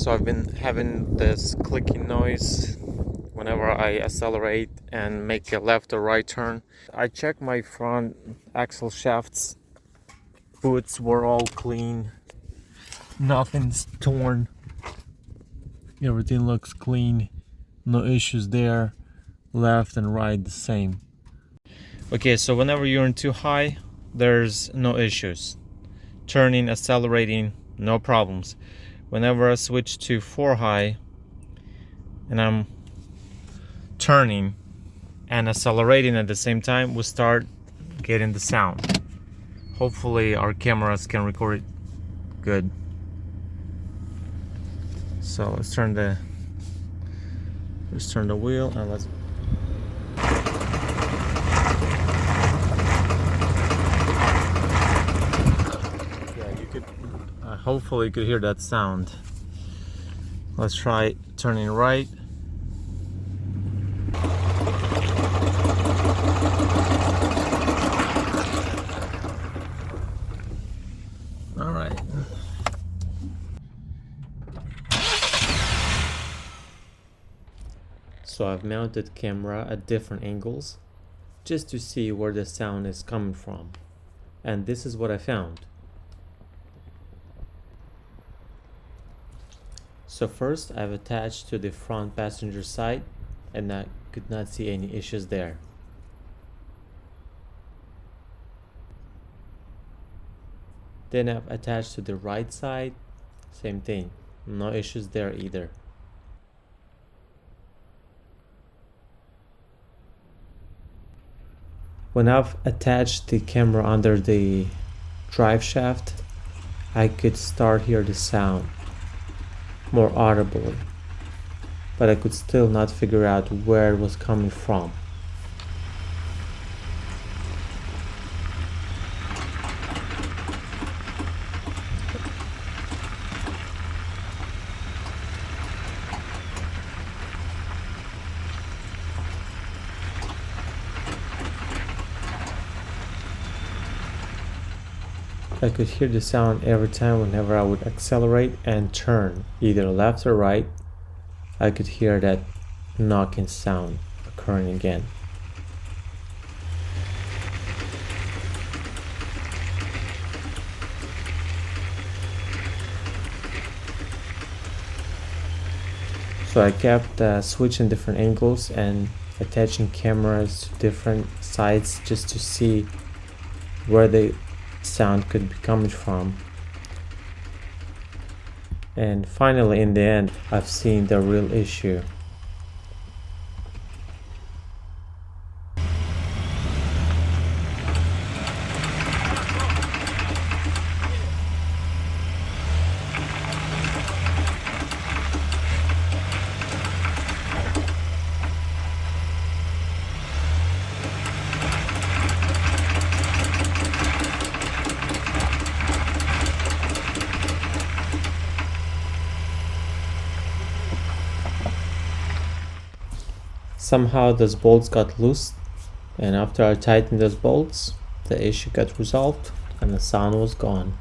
So I've been having this clicking noise whenever I accelerate and make a left or right turn. I checked my front axle shafts. Boots were all clean. Nothing's torn. Everything looks clean. No issues there. Left and right the same. Okay, so whenever you're in too high, there's no issues. Turning, accelerating, no problems. Whenever I switch to 4 high and I'm turning and accelerating at the same time, we start getting the sound. Hopefully our cameras can record it good. So let's turn the wheel and let's hopefully you could hear that sound. Let's try turning right. All right. So I've mounted camera at different angles just to see where the sound is coming from. And this is what I found. So first I've attached to the front passenger side and I could not see any issues there. Then I've attached to the right side, same thing, no issues there either. When I've attached the camera under the drive shaft, I could start hear the sound more audibly, but I could still not figure out where it was coming from. I could hear the sound every time whenever I would accelerate and turn, either left or right. I could hear that knocking sound occurring again. So I kept switching different angles and attaching cameras to different sides just to see where the sound could be coming from. And finally, in the end, I've seen the real issue. Somehow those bolts got loose, and after I tightened those bolts, the issue got resolved and the sound was gone.